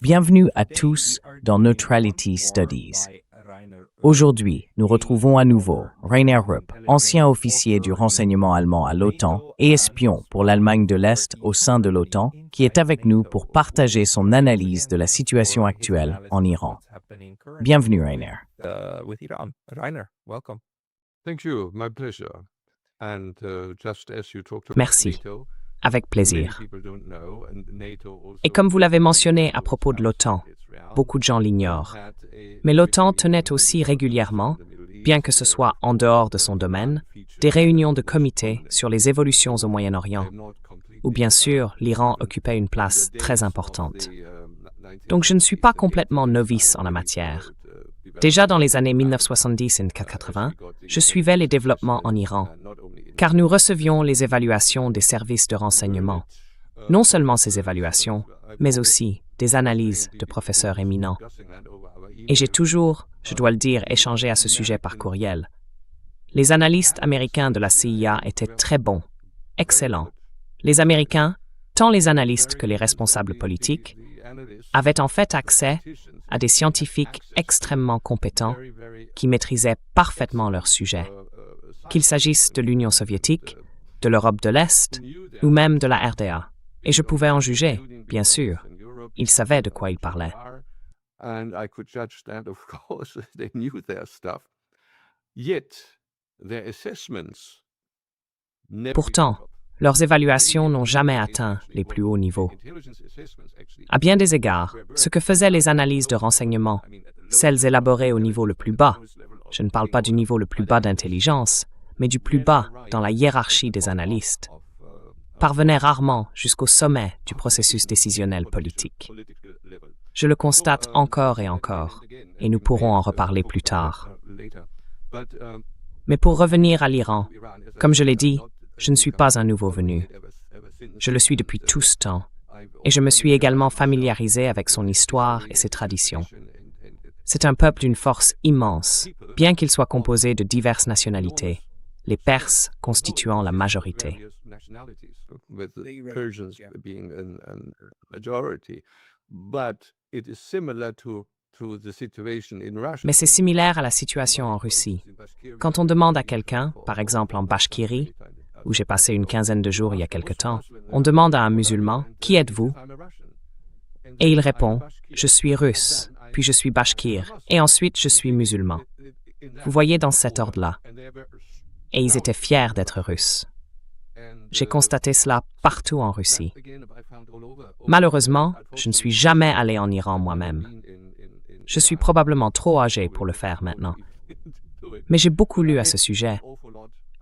Bienvenue à tous dans Neutrality Studies. Aujourd'hui, nous retrouvons à nouveau Rainer Rupp, ancien officier du renseignement allemand à l'OTAN et espion pour l'Allemagne de l'Est au sein de l'OTAN, qui est avec nous pour partager son analyse de la situation actuelle en Iran. Bienvenue, Rainer. Thank you, my pleasure. And just as you talked about Merci. NATO, Avec plaisir. many people don't know, and NATO also Et comme vous l'avez mentionné à propos de l'OTAN, beaucoup de gens l'ignorent. Mais l'OTAN tenait aussi régulièrement, bien que ce soit en dehors de son domaine, des réunions de comités sur les évolutions au Moyen-Orient, où bien sûr l'Iran occupait une place très importante. Donc je ne suis pas complètement novice en la matière. Déjà dans les années 1970 et 1980, je suivais les développements en Iran, car nous recevions les évaluations des services de renseignement. Non seulement ces évaluations, mais aussi des analyses de professeurs éminents. Et j'ai toujours, je dois le dire, échangé à ce sujet par courriel. Les analystes américains de la CIA étaient très bons, excellents. Les Américains, tant les analystes que les responsables politiques, avaient en fait accès à des scientifiques extrêmement compétents qui maîtrisaient parfaitement leur sujet, qu'il s'agisse de l'Union soviétique, de l'Europe de l'Est ou même de la RDA. Et je pouvais en juger, bien sûr. Ils savaient de quoi ils parlaient. and I could judge that, of course, they knew their stuff. Yet, their assessments never Pourtant, developed. leurs évaluations n'ont jamais atteint les plus hauts niveaux. À bien des égards, ce que faisaient les analyses de renseignement, celles élaborées au niveau le plus bas, je ne parle pas du niveau le plus bas d'intelligence, mais du plus bas dans la hiérarchie des analystes, parvenaient rarement jusqu'au sommet du processus décisionnel politique. Je le constate encore et encore, et nous pourrons en reparler plus tard. Mais pour revenir à l'Iran, comme je l'ai dit, je ne suis pas un nouveau venu. Je le suis depuis tout ce temps, et je me suis également familiarisé avec son histoire et ses traditions. C'est un peuple d'une force immense, bien qu'il soit composé de diverses nationalités, les Perses constituant la majorité. With the Persians being a majority, but it is similar to the situation in Russia. Mais c'est similaire à la situation en Russie. Quand on demande à quelqu'un, par exemple en Bashkiri, où j'ai passé une quinzaine de jours il y a quelque temps, on demande à un musulman « Qui êtes-vous » et il répond « Je suis russe, puis je suis bashkir, et ensuite je suis musulman. » Vous voyez dans cet ordre-là. Et ils étaient fiers d'être russes. J'ai constaté cela partout en Russie. Malheureusement, je ne suis jamais allé en Iran moi-même. Je suis probablement trop âgé pour le faire maintenant. Mais j'ai beaucoup lu à ce sujet.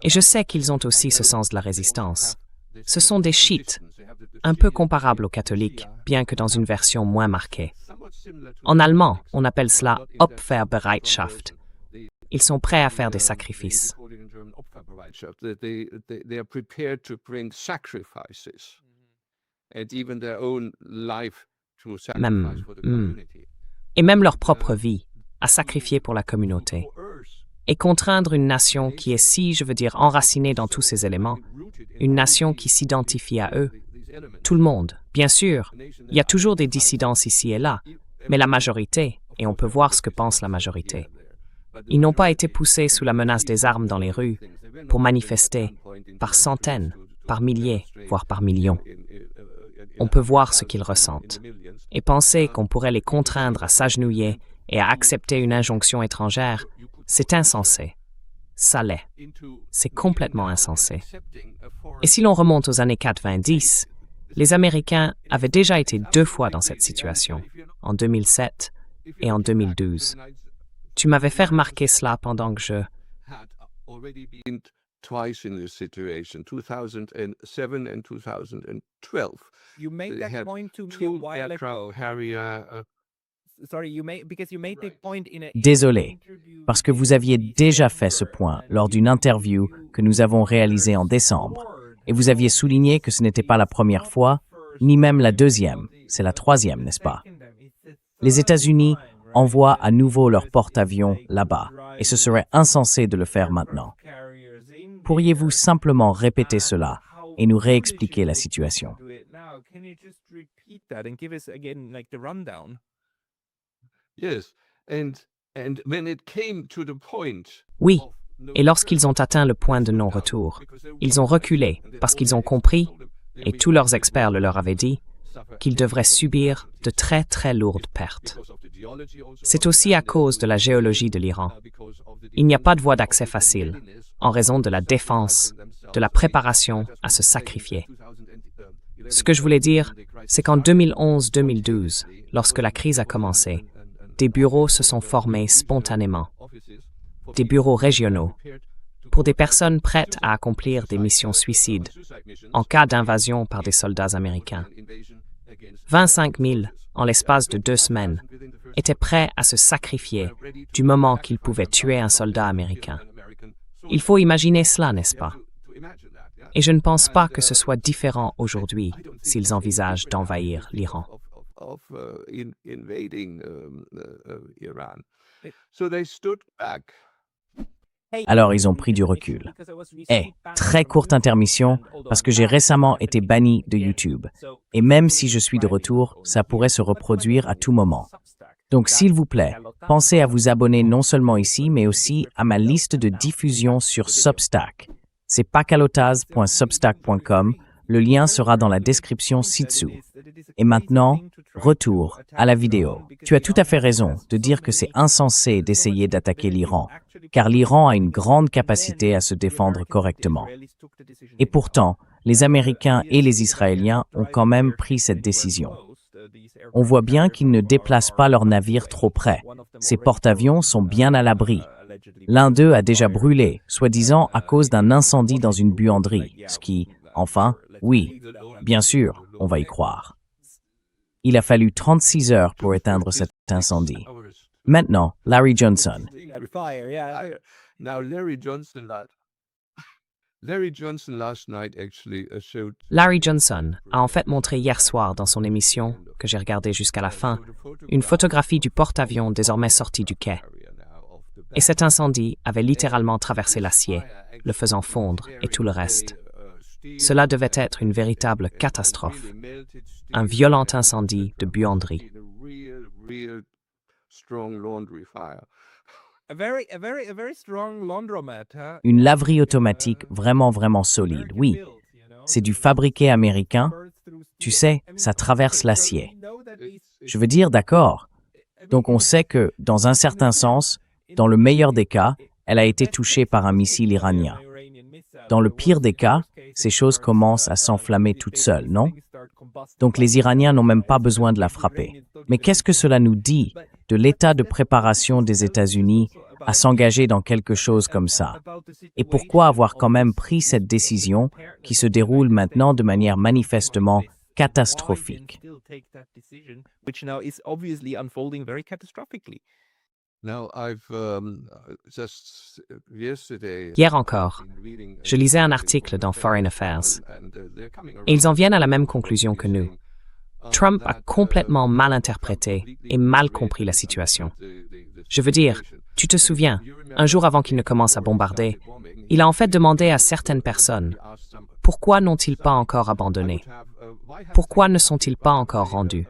Et je sais qu'ils ont aussi ce sens de la résistance. Ce sont des chiites, un peu comparables aux catholiques, bien que dans une version moins marquée. En allemand, on appelle cela Opferbereitschaft. Ils sont prêts à faire des sacrifices. They are prepared to bring sacrifices and even their own life to sacrifice for the community. Et même leur propre vie, à sacrifier pour la communauté. Et contraindre une nation qui est si, je veux dire, enracinée dans tous ces éléments, une nation qui s'identifie à eux, tout le monde, bien sûr, il y a toujours des dissidences ici et là, mais la majorité, et on peut voir ce que pense la majorité. Ils n'ont pas été poussés sous la menace des armes dans les rues pour manifester par centaines, par milliers, voire par millions. On peut voir ce qu'ils ressentent. Et penser qu'on pourrait les contraindre à s'agenouiller et à accepter une injonction étrangère, c'est insensé. Ça l'est. C'est complètement insensé. Et si l'on remonte aux années 90, les Américains avaient déjà été 2 fois dans cette situation, en 2007 et en 2012. Tu m'avais fait remarquer cela pendant que je... Had already been twice in this situation, 2007 and 2012. You made They that had point to me a two while ago. aircraft Harrier. Sorry, because you made the point in a Désolé, parce que vous aviez déjà fait ce point lors d'une interview que nous avons réalisée en décembre, et vous aviez souligné que ce n'était pas la première fois, ni même la deuxième, c'est la troisième, n'est-ce pas? Les États-Unis envoient à nouveau leurs porte-avions là-bas, et ce serait insensé de le faire maintenant. Pourriez-vous simplement répéter cela et nous réexpliquer la situation? Wow, can you just repeat that and give us again like the rundown? Yes, and when it came to the point Oui, of no et lorsqu'ils ont atteint le point de non-retour, ils ont reculé parce qu'ils ont compris, et tous leurs experts le leur avaient dit, qu'ils devraient subir de très très lourdes pertes. C'est aussi à cause de la géologie de l'Iran. Il n'y a pas de voie d'accès facile, en raison de la défense, de la préparation à se sacrifier. Ce que je voulais dire, c'est qu'en 2011-2012, lorsque la crise a commencé, des bureaux se sont formés spontanément, des bureaux régionaux, pour des personnes prêtes à accomplir des missions suicides en cas d'invasion par des soldats américains. 25 000, en l'espace de 2 semaines, étaient prêts à se sacrifier du moment qu'ils pouvaient tuer un soldat américain. Il faut imaginer cela, n'est-ce pas? Et je ne pense pas que ce soit différent aujourd'hui s'ils envisagent d'envahir l'Iran. Alors ils ont pris du recul. Très courte intermission parce que j'ai récemment été banni de YouTube. Et même si je suis de retour, ça pourrait se reproduire à tout moment. Donc s'il vous plaît, pensez à vous abonner non seulement ici, mais aussi à ma liste de diffusion sur Substack. C'est pakalotaz.substack.com. Le lien sera dans la description ci-dessous. Et maintenant, retour à la vidéo. Tu as tout à fait raison de dire que c'est insensé d'essayer d'attaquer l'Iran, car l'Iran a une grande capacité à se défendre correctement. Et pourtant, les Américains et les Israéliens ont quand même pris cette décision. On voit bien qu'ils ne déplacent pas leurs navires trop près. Ces porte-avions sont bien à l'abri. L'un d'eux a déjà brûlé, soi-disant à cause d'un incendie dans une buanderie, ce qui, enfin, oui, bien sûr, on va y croire. Il a fallu 36 heures pour éteindre cet incendie. Maintenant, Larry Johnson. Larry Johnson a en fait montré hier soir dans son émission, que j'ai regardée jusqu'à la fin, une photographie du porte-avions désormais sorti du quai. Et cet incendie avait littéralement traversé l'acier, le faisant fondre et tout le reste. Cela devait être une véritable catastrophe, un violent incendie de buanderie. Une laverie automatique vraiment solide, oui. C'est du fabriqué américain. Tu sais, ça traverse l'acier. Je veux dire, d'accord. Donc on sait que, dans un certain sens, dans le meilleur des cas, elle a été touchée par un missile iranien. Dans le pire des cas, ces choses commencent à s'enflammer toutes seules, non? Donc les Iraniens n'ont même pas besoin de la frapper. Mais qu'est-ce que cela nous dit de l'état de préparation des États-Unis à s'engager dans quelque chose comme ça? Et pourquoi avoir quand même pris cette décision qui se déroule maintenant de manière manifestement catastrophique? Hier encore, je lisais un article dans Foreign Affairs, et ils en viennent à la même conclusion que nous. Trump a complètement mal interprété et mal compris la situation. Je veux dire, tu te souviens, un jour avant qu'il ne commence à bombarder, il a en fait demandé à certaines personnes « Pourquoi n'ont-ils pas encore abandonné? Pourquoi ne sont-ils pas encore rendus ?»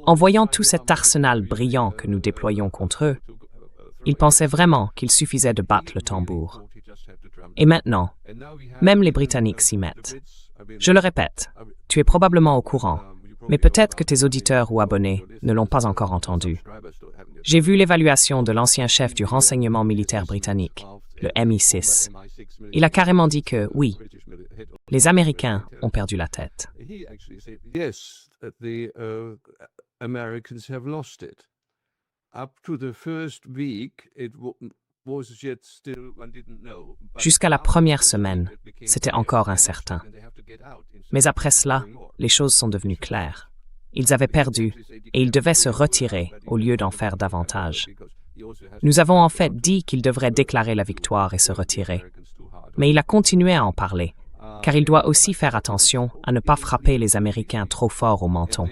En voyant tout cet arsenal brillant que nous déployons contre eux, ils pensaient vraiment qu'il suffisait de battre le tambour. Et maintenant, même les Britanniques s'y mettent. Je le répète, tu es probablement au courant, mais peut-être que tes auditeurs ou abonnés ne l'ont pas encore entendu. J'ai vu l'évaluation de l'ancien chef du renseignement militaire britannique, le MI6. Il a carrément dit que, oui, les Américains ont perdu la tête. Jusqu'à la première semaine, c'était encore incertain. Mais après cela, les choses sont devenues claires. Ils avaient perdu et ils devaient se retirer au lieu d'en faire davantage. Nous avons en fait dit qu'il devrait déclarer la victoire et se retirer. Mais il a continué à en parler, car il doit aussi faire attention à ne pas frapper les Américains trop fort au menton.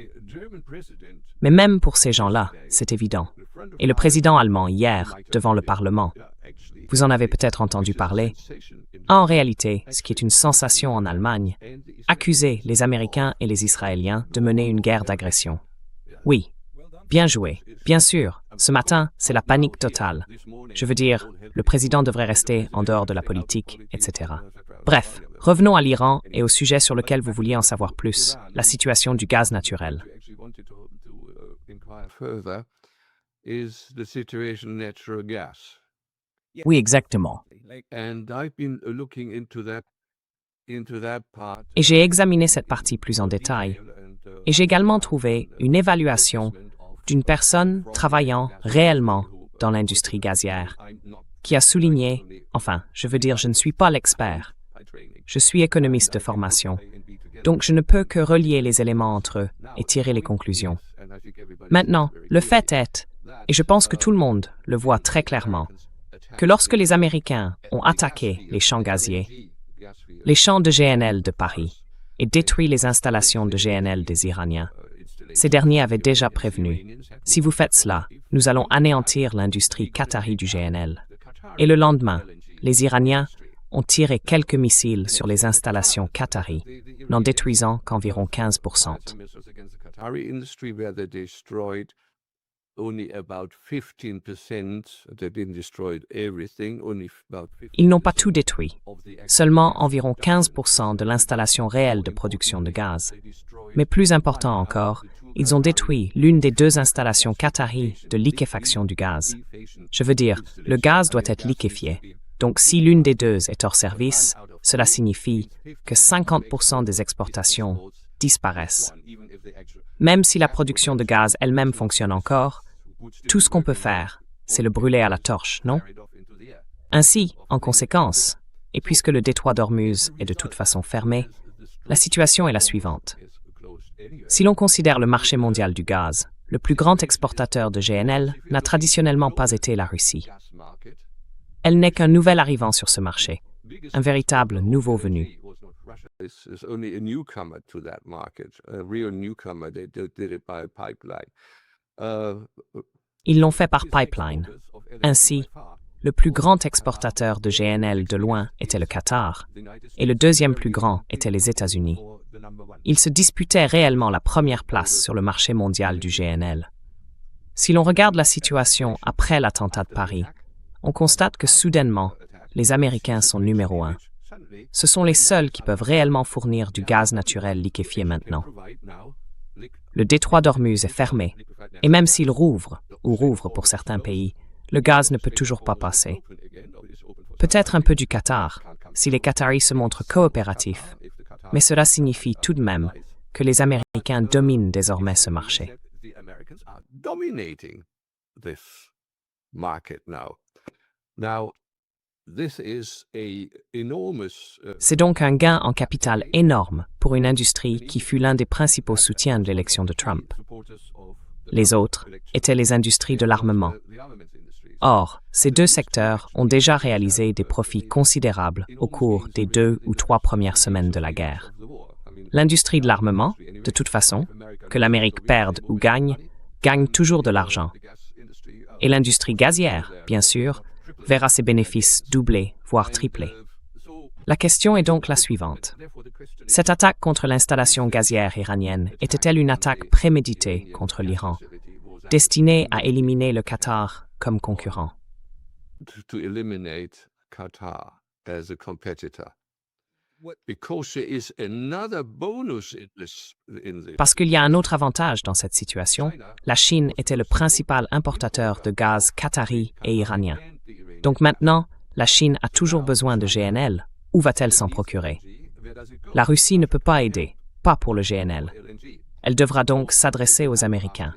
Mais même pour ces gens-là, c'est évident. Et le président allemand, hier, devant le Parlement, Vous en avez peut-être entendu parler. En réalité, ce qui est une sensation en Allemagne, accuser les Américains et les Israéliens de mener une guerre d'agression. Oui, bien joué. Bien sûr, ce matin, c'est la panique totale. Je veux dire, le président devrait rester en dehors de la politique, etc. Bref, revenons à l'Iran et au sujet sur lequel vous vouliez en savoir plus, la situation du gaz naturel. Oui, exactement. Et j'ai examiné cette partie plus en détail. Et j'ai également trouvé une évaluation d'une personne travaillant réellement dans l'industrie gazière, qui a souligné, enfin, je veux dire, je ne suis pas l'expert. Je suis économiste de formation, donc je ne peux que relier les éléments entre eux et tirer les conclusions. Maintenant, le fait est, et je pense que tout le monde le voit très clairement, que lorsque les Américains ont attaqué les champs gaziers, les champs de GNL de Paris, et détruit les installations de GNL des Iraniens, ces derniers avaient déjà prévenu, si vous faites cela, nous allons anéantir l'industrie qatari du GNL. Et le lendemain, les Iraniens ont tiré quelques missiles sur les installations qatari, n'en détruisant qu'environ 15%. Ils n'ont pas tout détruit, seulement environ 15% de l'installation réelle de production de gaz. Mais plus important encore, ils ont détruit l'une des deux installations qatari de liquéfaction du gaz. Je veux dire, le gaz doit être liquéfié. Donc si l'une des deux est hors service, cela signifie que 50% des exportations disparaissent. Même si la production de gaz elle-même fonctionne encore, tout ce qu'on peut faire, c'est le brûler à la torche, non? Ainsi, en conséquence, et puisque le détroit d'Ormuz est de toute façon fermé, la situation est la suivante. Si l'on considère le marché mondial du gaz, le plus grand exportateur de GNL n'a traditionnellement pas été la Russie. Elle n'est qu'un nouvel arrivant sur ce marché, un véritable nouveau venu. Ils l'ont fait par pipeline. Ainsi, le plus grand exportateur de GNL de loin était le Qatar, et le deuxième plus grand était les États-Unis. Ils se disputaient réellement la première place sur le marché mondial du GNL. Si l'on regarde la situation après l'attentat de Paris, on constate que soudainement, les Américains sont numéro 1. Ce sont les seuls qui peuvent réellement fournir du gaz naturel liquéfié maintenant. Le détroit d'Ormuz est fermé, et même s'il rouvre, ou rouvre pour certains pays, le gaz ne peut toujours pas passer. Peut-être un peu du Qatar, si les Qataris se montrent coopératifs, mais cela signifie tout de même que les Américains dominent désormais ce marché. C'est donc un gain en capital énorme pour une industrie qui fut l'un des principaux soutiens de l'élection de Trump. Les autres étaient les industries de l'armement. Or, ces deux secteurs ont déjà réalisé des profits considérables au cours des 2 ou 3 premières semaines de la guerre. L'industrie de l'armement, de toute façon, que l'Amérique perde ou gagne toujours de l'argent. Et l'industrie gazière, bien sûr, verra ses bénéfices doubler, voire tripler. La question est donc la suivante. Cette attaque contre l'installation gazière iranienne était-elle une attaque préméditée contre l'Iran, destinée à éliminer le Qatar comme concurrent? Parce qu'il y a un autre avantage dans cette situation, la Chine était le principal importateur de gaz qatari et iranien. Donc maintenant, la Chine a toujours besoin de GNL. Où va-t-elle s'en procurer? La Russie ne peut pas aider, pas pour le GNL. Elle devra donc s'adresser aux Américains.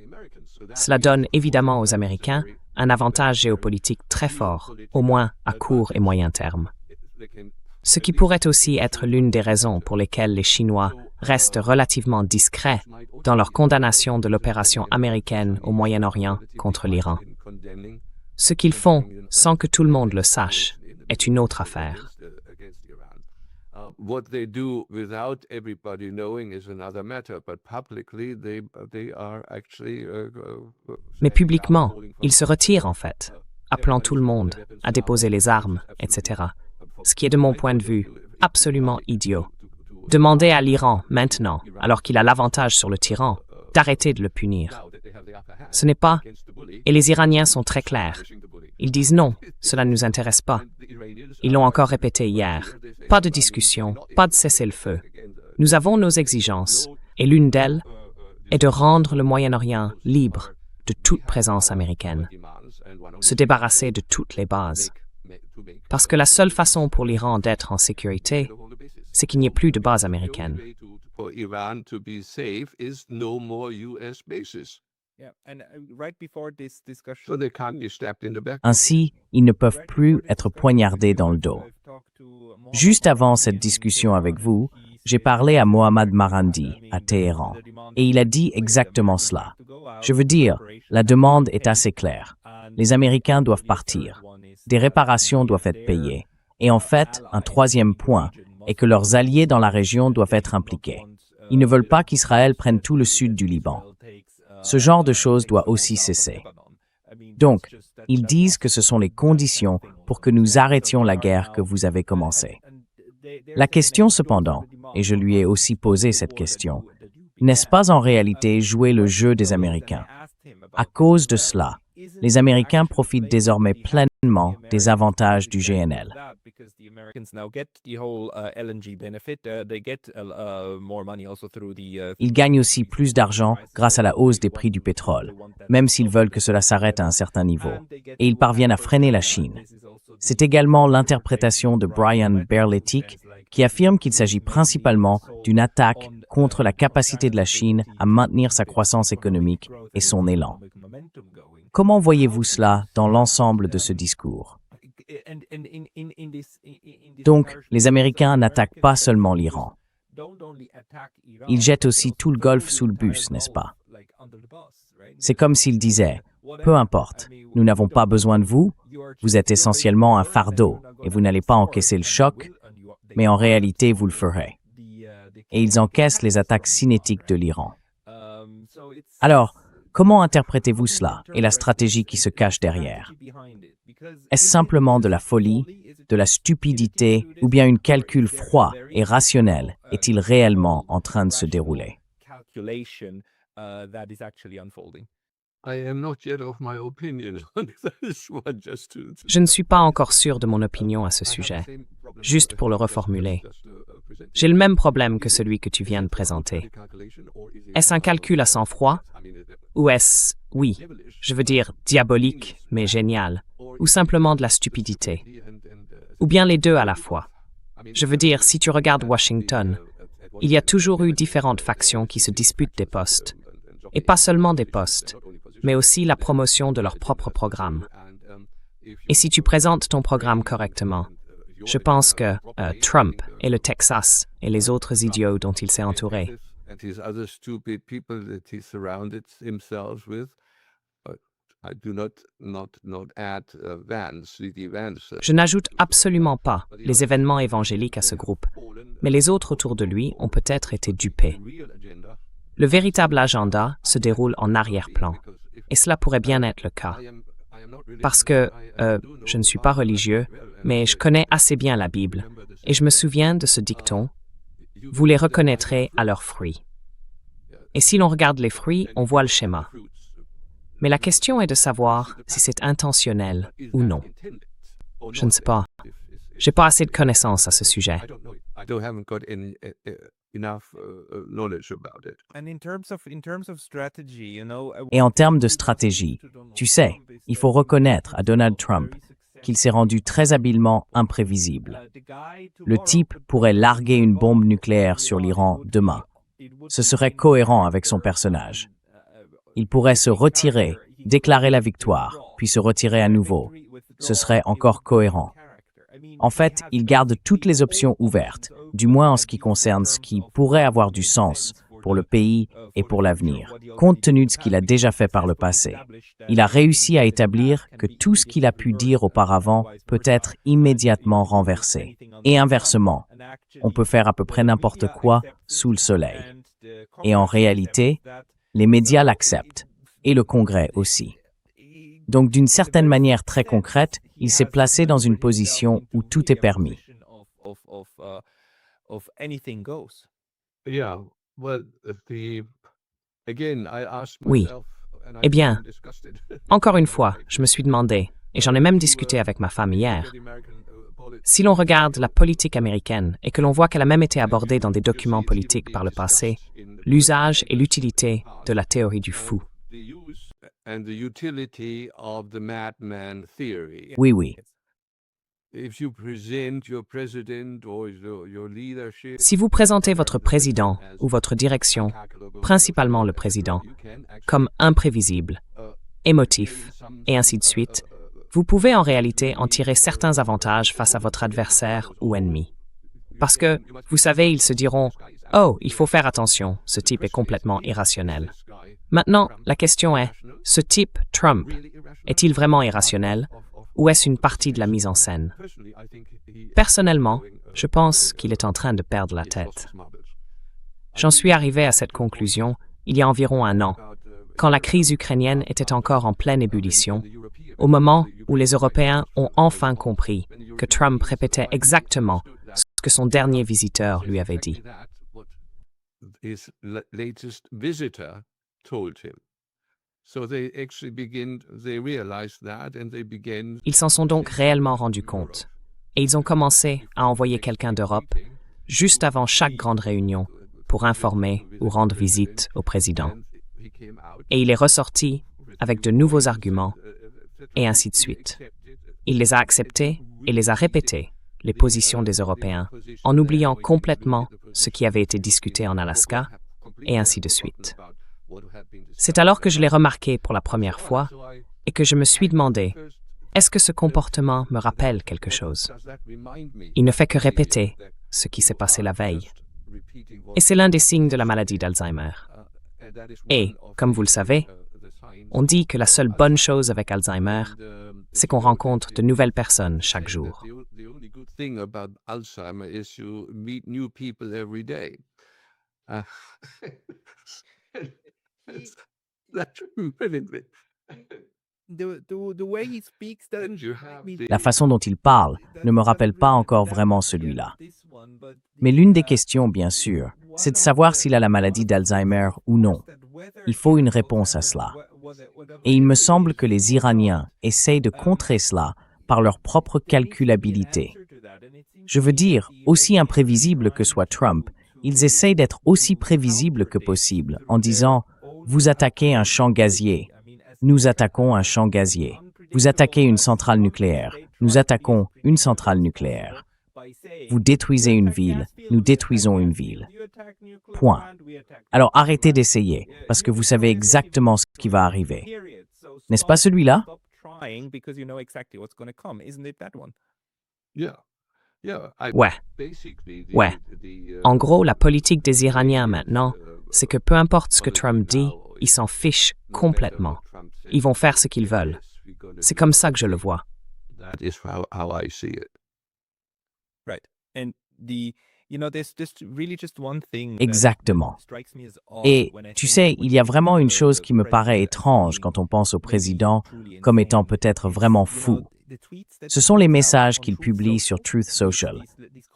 Cela donne évidemment aux Américains un avantage géopolitique très fort, au moins à court et moyen terme. Ce qui pourrait aussi être l'une des raisons pour lesquelles les Chinois restent relativement discrets dans leur condamnation de l'opération américaine au Moyen-Orient contre l'Iran. Ce qu'ils font, sans que tout le monde le sache, est une autre affaire. Mais publiquement, ils se retirent en fait. appelant tout le monde à déposer les armes, etc. Ce qui est de mon point de vue absolument idiot. Demandez à l'Iran maintenant, alors qu'il a l'avantage sur le tyran, d'arrêter de le punir. Ce n'est pas, et les Iraniens sont très clairs. Ils disent non, cela ne nous intéresse pas. Ils l'ont encore répété hier. Pas de discussion, pas de cessez-le-feu. Nous avons nos exigences, et l'une d'elles est de rendre le Moyen-Orient libre de toute présence américaine, se débarrasser de toutes les bases. Parce que la seule façon pour l'Iran d'être en sécurité, c'est qu'il n'y ait plus de bases américaines. For Iran to be safe is no more US bases. Yeah, and right before this discussion, So they can't be stabbed in the back. Ainsi, ils ne peuvent plus être poignardés dans le dos. Juste avant cette discussion avec vous, j'ai parlé à Mohammad Marandi, à Téhéran, et il a dit exactement cela. Je veux dire, la demande est assez claire. Les Américains doivent partir. Des réparations doivent être payées. Et en fait, un troisième point est que leurs alliés dans la région doivent être impliqués. Ils ne veulent pas qu'Israël prenne tout le sud du Liban. Ce genre de choses doit aussi cesser. Donc, ils disent que ce sont les conditions pour que nous arrêtions la guerre que vous avez commencée. La question cependant, et je lui ai aussi posé cette question, n'est-ce pas en réalité jouer le jeu des Américains? À cause de cela, les Américains profitent désormais pleinement des avantages du GNL. Ils gagnent aussi plus d'argent grâce à la hausse des prix du pétrole, même s'ils veulent que cela s'arrête à un certain niveau, et ils parviennent à freiner la Chine. C'est également l'interprétation de Brian Berletic, qui affirme qu'il s'agit principalement d'une attaque contre la capacité de la Chine à maintenir sa croissance économique et son élan. Comment voyez-vous cela dans l'ensemble de ce discours? Donc, les Américains n'attaquent pas seulement l'Iran. Ils jettent aussi tout le Golfe sous le bus, n'est-ce pas? C'est comme s'ils disaient, peu importe, nous n'avons pas besoin de vous, vous êtes essentiellement un fardeau et vous n'allez pas encaisser le choc, mais en réalité, vous le ferez. Et ils encaissent les attaques cinétiques de l'Iran. Alors, comment interprétez-vous cela et la stratégie qui se cache derrière? Est-ce simplement de la folie, de la stupidité ou bien un calcul froid et rationnel est-il réellement en train de se dérouler? I am not yet of my opinion on this one, just to Je ne suis pas encore sûr de mon opinion à ce sujet. Juste pour le reformuler. J'ai le même problème que celui que tu viens de présenter. Est-ce un calcul à sang-froid? Ou est-ce, oui, je veux dire diabolique, mais génial, ou simplement de la stupidité? Ou bien les deux à la fois? Je veux dire, si tu regardes Washington, il y a toujours eu différentes factions qui se disputent des postes. Et pas seulement des postes, mais aussi la promotion de leur propre programme. Et si tu présentes ton programme correctement, je pense que Trump et le Texas et les autres idiots dont il s'est entouré, and his other stupid people that he surrounded himself with. I do not add Vance, C.D. Vance. je n'ajoute absolument pas les événements évangéliques à ce groupe, mais les autres autour de lui ont peut-être été dupés. Le véritable agenda se déroule en arrière-plan, et cela pourrait bien être le cas. Parce que, je ne suis pas religieux, mais je connais assez bien la Bible, et je me souviens de ce dicton, « Vous les reconnaîtrez à leurs fruits ». Et si l'on regarde les fruits, on voit le schéma. Mais la question est de savoir si c'est intentionnel ou non. Je ne sais pas. J'ai pas assez de connaissances à ce sujet. I haven't got enough knowledge about it. And in terms of strategy, you know, Et en termes de stratégie, tu sais, il faut reconnaître à Donald Trump qu'il s'est rendu très habilement imprévisible. Le type pourrait larguer une bombe nucléaire sur l'Iran demain. Ce serait cohérent avec son personnage. Il pourrait se retirer, déclarer la victoire, puis se retirer à nouveau. Ce serait encore cohérent. En fait, il garde toutes les options ouvertes, du moins en ce qui concerne ce qui pourrait avoir du sens pour le pays et pour l'avenir, compte tenu de ce qu'il a déjà fait par le passé. Il a réussi à établir que tout ce qu'il a pu dire auparavant peut être immédiatement renversé. Et inversement, on peut faire à peu près n'importe quoi sous le soleil. Et en réalité, les médias l'acceptent, et le Congrès aussi. Donc d'une certaine manière très concrète, il s'est placé dans une position où tout est permis. Yeah, well, again, I asked Oui. myself, and I Eh bien, even discussed it. Encore une fois, je me suis demandé, et j'en ai même discuté avec ma femme hier, si l'on regarde la politique américaine et que l'on voit qu'elle a même été abordée dans des documents politiques par le passé, l'usage et l'utilité de la théorie du fou. And the utility of the madman theory. Oui, oui. If you present your president or your leadership, Si vous présentez votre président ou votre direction, principalement le président, comme imprévisible, émotif, et ainsi de suite, vous pouvez en réalité en tirer certains avantages face à votre adversaire ou ennemi. Parce que, vous savez, ils se diront « Oh, il faut faire attention, ce type est complètement irrationnel. » Maintenant, la question est, ce type, Trump, est-il vraiment irrationnel ou est-ce une partie de la mise en scène? Personnellement, je pense qu'il est en train de perdre la tête. J'en suis arrivé à cette conclusion il y a environ 1 an, quand la crise ukrainienne était encore en pleine ébullition, au moment où les Européens ont enfin compris que Trump répétait exactement ce que son dernier visiteur lui avait dit. his latest visitor told him. So they realized that and they began. Ils s'en sont donc réellement rendus compte, et ils ont commencé à envoyer quelqu'un d'Europe juste avant chaque grande réunion pour informer ou rendre visite au président. Et il est ressorti avec de nouveaux arguments, et ainsi de suite. Il les a acceptés et les a répétés, les positions des Européens, en oubliant complètement ce qui avait été discuté en Alaska, et ainsi de suite. C'est alors que je l'ai remarqué pour la première fois et que je me suis demandé, est-ce que ce comportement me rappelle quelque chose? Il ne fait que répéter ce qui s'est passé la veille. Et c'est l'un des signes de la maladie d'Alzheimer. Et, comme vous le savez, on dit que la seule bonne chose avec Alzheimer, c'est qu'on rencontre de nouvelles personnes chaque jour. The only good thing about Alzheimer is you meet new people every day. That's true, isn't it? The way he speaks And you have La façon dont il parle ne me rappelle pas encore vraiment celui-là. Mais l'une des questions, bien sûr, c'est de savoir s'il a la maladie d'Alzheimer ou non. Il faut une réponse à cela. Et il me semble que les Iraniens essayent de contrer cela par leur propre calculabilité. Je veux dire, aussi imprévisible que soit Trump, ils essayent d'être aussi prévisibles que possible en disant « Vous attaquez un champ gazier, nous attaquons un champ gazier. Vous attaquez une centrale nucléaire, nous attaquons une centrale nucléaire. Vous détruisez une ville, nous détruisons une ville. Point. Alors arrêtez d'essayer, parce que vous savez exactement ce qui va arriver. N'est-ce pas celui-là? Yeah. Yeah, Ouais. Ouais. En gros, la politique des Iraniens maintenant, c'est que peu importe ce que Trump dit, ils s'en fichent complètement. Ils vont faire ce qu'ils veulent. C'est comme ça que je le vois. That is how I see it. Right. And there's just really just one thing Exactement. strikes me as Et tu sais, il y a vraiment une chose qui me paraît étrange quand on pense au président comme étant peut-être vraiment fou. Ce sont les messages qu'il publie sur Truth Social.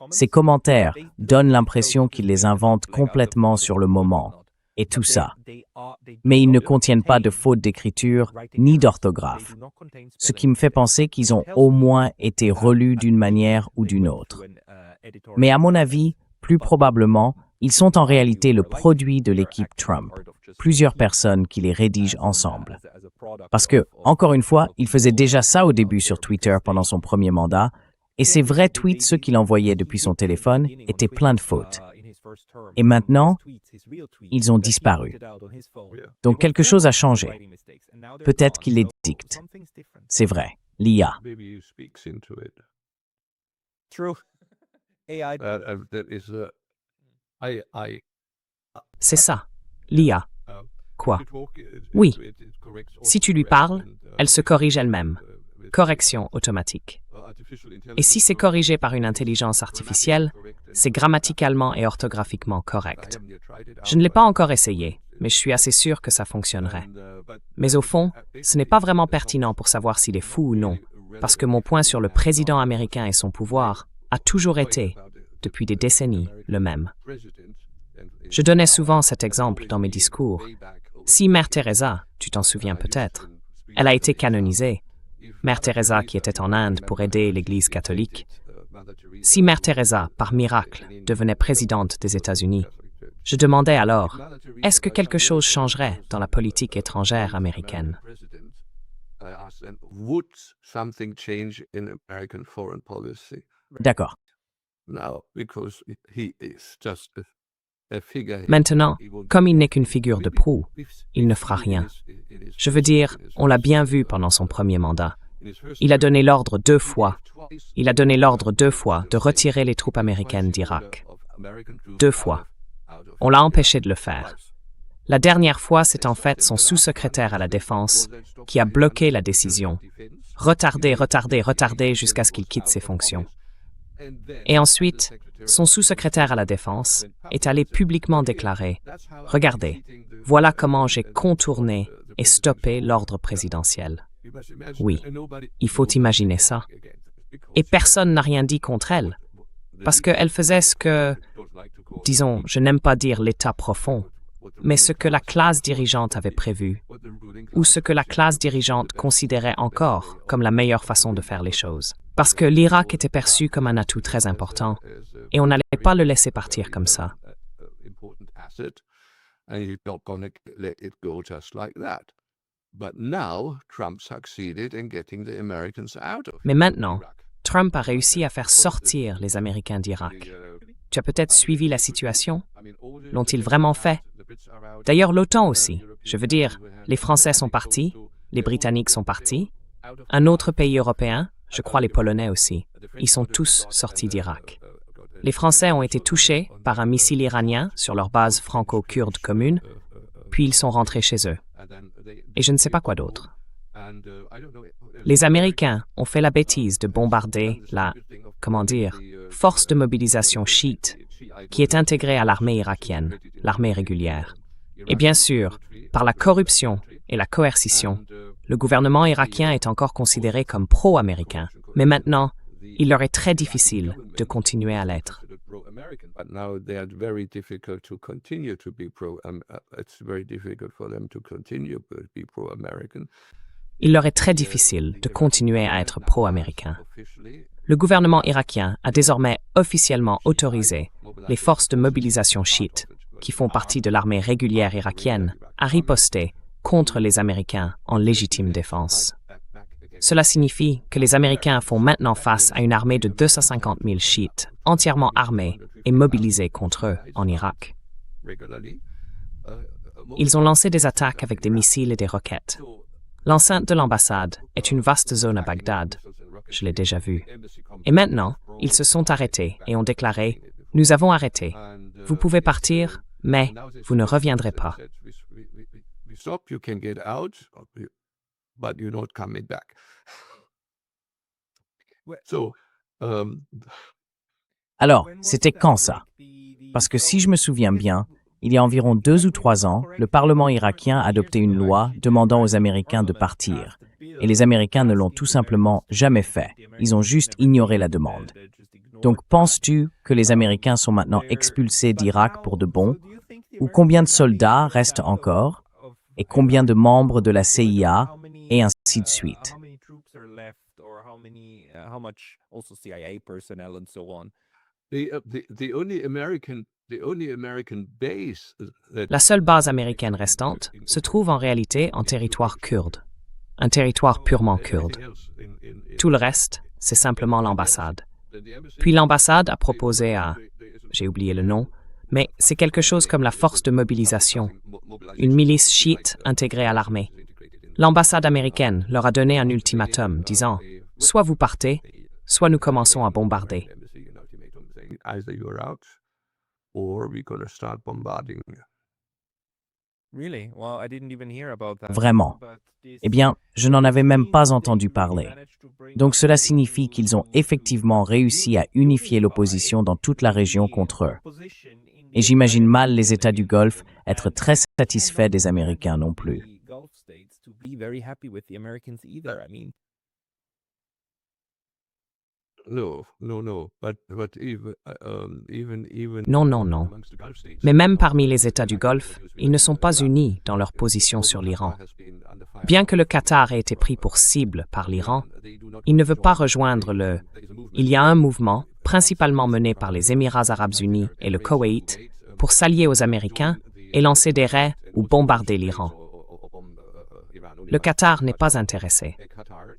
Ses commentaires donnent l'impression qu'il les invente complètement sur le moment, et tout ça. Mais ils ne contiennent pas de fautes d'écriture ni d'orthographe, ce qui me fait penser qu'ils ont au moins été relus d'une manière ou d'une autre. Mais à mon avis, plus probablement, ils sont en réalité le produit de l'équipe Trump, plusieurs personnes qui les rédigent ensemble. Parce que, encore une fois, il faisait déjà ça au début sur Twitter pendant son premier mandat, et ses vrais tweets, ceux qu'il envoyait depuis son téléphone, étaient pleins de fautes. Et maintenant, ils ont disparu. Donc quelque chose a changé. Peut-être qu'il les dicte. C'est vrai, l'IA. Maybe he speaks into it. True. AI. That is C'est ça, l'IA. Quoi? Oui. Oui. Si tu lui parles, elle se corrige elle-même. Correction automatique. Et si c'est corrigé par une intelligence artificielle, c'est grammaticalement et orthographiquement correct. Je ne l'ai pas encore essayé, mais je suis assez sûr que ça fonctionnerait. Mais au fond, ce n'est pas vraiment pertinent pour savoir s'il est fou ou non, parce que mon point sur le président américain et son pouvoir a toujours été, depuis des décennies, le même. Je donnais souvent cet exemple dans mes discours. Si Mère Teresa, tu t'en souviens peut-être, elle a été canonisée, Mère Teresa qui était en Inde pour aider l'Église catholique, si Mère Teresa, par miracle, devenait présidente des États-Unis, je demandais alors, est-ce que quelque chose changerait dans la politique étrangère américaine? D'accord. Maintenant, comme il n'est qu'une figure de proue, il ne fera rien. Je veux dire, on l'a bien vu pendant son premier mandat. Il a donné l'ordre 2 fois. Il a donné l'ordre 2 fois de retirer les troupes américaines d'Irak. 2 fois. On l'a empêché de le faire. La dernière fois, c'est en fait son sous-secrétaire à la Défense qui a bloqué la décision. Retardé jusqu'à ce qu'il quitte ses fonctions. Et ensuite, son sous-secrétaire à la Défense est allé publiquement déclarer « Regardez, voilà comment j'ai contourné et stoppé l'ordre présidentiel. » Oui, il faut imaginer ça. Et personne n'a rien dit contre elle, parce qu'elle faisait ce que, disons, je n'aime pas dire l'état profond, mais ce que la classe dirigeante avait prévu, ou ce que la classe dirigeante considérait encore comme la meilleure façon de faire les choses. Parce que l'Irak était perçu comme un atout très important, et on n'allait pas le laisser partir comme ça. Mais maintenant, Trump a réussi à faire sortir les Américains d'Irak. Tu as peut-être suivi la situation? L'ont-ils vraiment fait? D'ailleurs, l'OTAN aussi. Je veux dire, les Français sont partis, les Britanniques sont partis, un autre pays européen, je crois les Polonais aussi, ils sont tous sortis d'Irak. Les Français ont été touchés par un missile iranien sur leur base franco-kurde commune, puis ils sont rentrés chez eux. Et je ne sais pas quoi d'autre. Les Américains ont fait la bêtise de bombarder la, force de mobilisation chiite, qui est intégrée à l'armée irakienne, l'armée régulière. Et bien sûr, par la corruption et la coercition, le gouvernement irakien est encore considéré comme pro-américain, mais maintenant, il leur est très difficile de continuer à l'être. Il leur est très difficile de continuer à être pro-américain. Le gouvernement irakien a désormais officiellement autorisé les forces de mobilisation chiites, qui font partie de l'armée régulière irakienne, à riposter contre les Américains en légitime défense. Cela signifie que les Américains font maintenant face à une armée de 250 000 chiites, entièrement armés et mobilisés contre eux en Irak. Ils ont lancé des attaques avec des missiles et des roquettes. L'enceinte de l'ambassade est une vaste zone à Bagdad. Je l'ai déjà vu. Et maintenant, ils se sont arrêtés et ont déclaré « Nous avons arrêté. Vous pouvez partir, mais vous ne reviendrez pas. » Alors, c'était quand ça? Parce que si je me souviens bien, il y a environ 2 ou 3 ans, le Parlement irakien a adopté une loi demandant aux Américains de partir. Et les Américains ne l'ont tout simplement jamais fait. Ils ont juste ignoré la demande. Donc, penses-tu que les Américains sont maintenant expulsés d'Irak pour de bon? Ou combien de soldats restent encore? Et combien de membres de la CIA? Et ainsi de suite. La seule base américaine restante se trouve en réalité en territoire kurde, un territoire purement kurde. Tout le reste, c'est simplement l'ambassade. Puis l'ambassade a proposé à, j'ai oublié le nom, mais c'est quelque chose comme la force de mobilisation, une milice chiite intégrée à l'armée. L'ambassade américaine leur a donné un ultimatum disant « Soit vous partez, soit nous commençons à bombarder. » Vraiment. Eh bien, je n'en avais même pas entendu parler. Donc cela signifie qu'ils ont effectivement réussi à unifier l'opposition dans toute la région contre eux. Et j'imagine mal les États du Golfe être très satisfaits des Américains non plus. No, no, no. But even Non, non, non. amongst the Gulf states, Mais même parmi les États du Golfe, ils ne sont pas unis dans leur position sur l'Iran. Bien que le Qatar ait été pris pour cible par l'Iran, il ne veut pas rejoindre le... Il y a un mouvement, principalement mené par les Émirats arabes unis et le Koweït, pour s'allier aux Américains et lancer des raids ou bombarder l'Iran. Le Qatar n'est pas intéressé.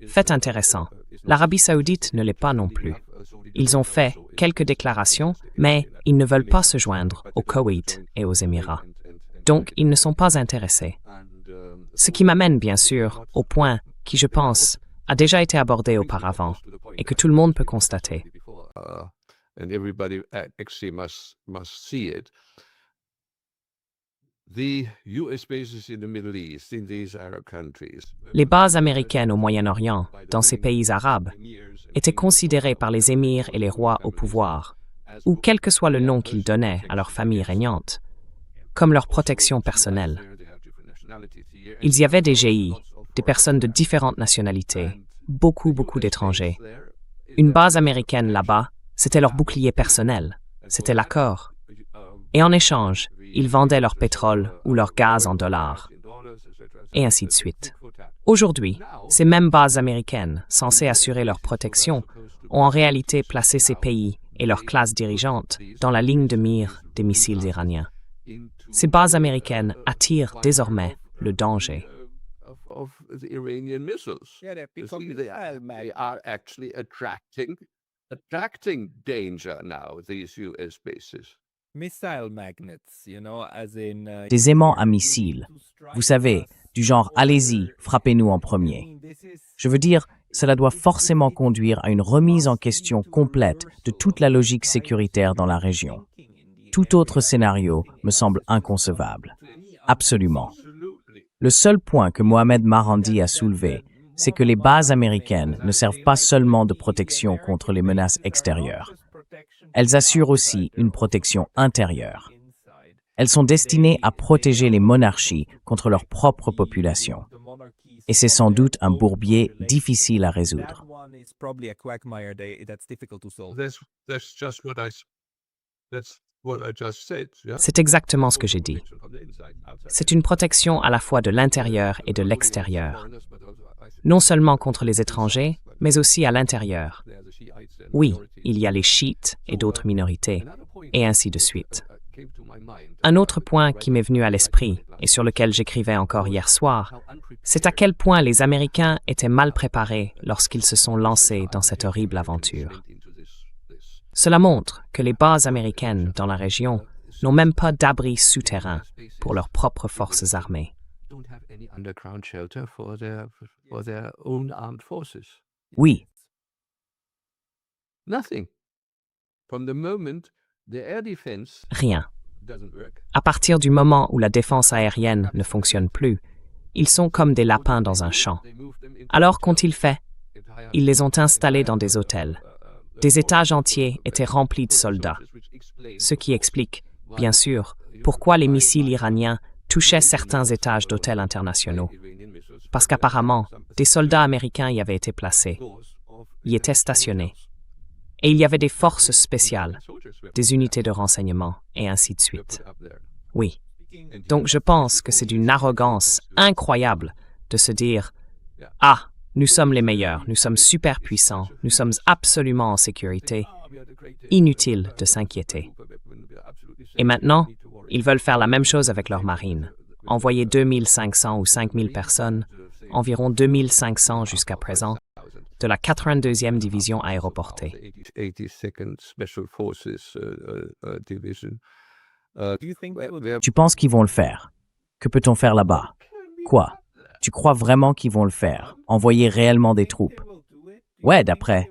Fait intéressant, l'Arabie saoudite ne l'est pas non plus. Ils ont fait quelques déclarations, mais ils ne veulent pas se joindre au Koweït et aux Émirats. Donc, ils ne sont pas intéressés. Ce qui m'amène, bien sûr, au point qui, je pense, a déjà été abordé auparavant et que tout le monde peut constater. And everybody actually must see it. The US bases in the Middle East, in these Arab countries, Les bases américaines au Moyen-Orient, dans ces pays arabes, étaient considérées par les émirs et les rois au pouvoir, ou quel que soit le nom qu'ils donnaient à leur famille régnante, comme leur protection personnelle. Il y avait des GI, des personnes de différentes nationalités, beaucoup d'étrangers. Une base américaine là-bas, c'était leur bouclier personnel, c'était l'accord. Et en échange, ils vendaient leur pétrole ou leur gaz en dollars, et ainsi de suite. Aujourd'hui, ces mêmes bases américaines, censées assurer leur protection, ont en réalité placé ces pays et leurs classes dirigeantes dans la ligne de mire des missiles iraniens. Ces bases américaines attirent désormais le danger. of the Iranian missiles. Yeah, they've You become see, missile magnets. they are actually attracting danger now, these US bases. Missile magnets, you know, as in Des aimants à missiles. Vous savez, du genre « allez-y, frappez-nous en premier ». Je veux dire, cela doit forcément conduire à une remise en question complète de toute la logique sécuritaire dans la région. Tout autre scénario me semble inconcevable. Absolument. Le seul point que Mohamed Marandi a soulevé, c'est que les bases américaines ne servent pas seulement de protection contre les menaces extérieures. Elles assurent aussi une protection intérieure. Elles sont destinées à protéger les monarchies contre leur propre population. Et c'est sans doute un bourbier difficile à résoudre. That's what I just said. Yeah? C'est exactement ce que j'ai dit. C'est une protection à la fois de l'intérieur et de l'extérieur. Non seulement contre les étrangers, mais aussi à l'intérieur. Oui, il y a les chiites et d'autres minorités, et ainsi de suite. Un autre point qui m'est venu à l'esprit, et sur lequel j'écrivais encore hier soir, c'est à quel point les Américains étaient mal préparés lorsqu'ils se sont lancés dans cette horrible aventure. Cela montre que les bases américaines dans la région n'ont même pas d'abri souterrain pour leurs propres forces armées. Oui, rien. À partir du moment où la défense aérienne ne fonctionne plus, ils sont comme des lapins dans un champ. Alors qu'ont-ils fait? Ils les ont installés dans des hôtels. Des étages entiers étaient remplis de soldats. Ce qui explique, bien sûr, pourquoi les missiles iraniens touchaient certains étages d'hôtels internationaux. Parce qu'apparemment, des soldats américains y avaient été placés, y étaient stationnés. Et il y avait des forces spéciales, des unités de renseignement, et ainsi de suite. Oui. Donc je pense que c'est d'une arrogance incroyable de se dire « Ah, nous sommes les meilleurs, nous sommes super puissants, nous sommes absolument en sécurité. Inutile de s'inquiéter. » Et maintenant, ils veulent faire la même chose avec leur marine. Envoyer 2500 ou 5000 personnes, environ 2500 jusqu'à présent, de la 82e division aéroportée. Tu penses qu'ils vont le faire? Que peut-on faire là-bas? Quoi? Tu crois vraiment qu'ils vont le faire? Envoyer réellement des troupes? Ouais, d'après.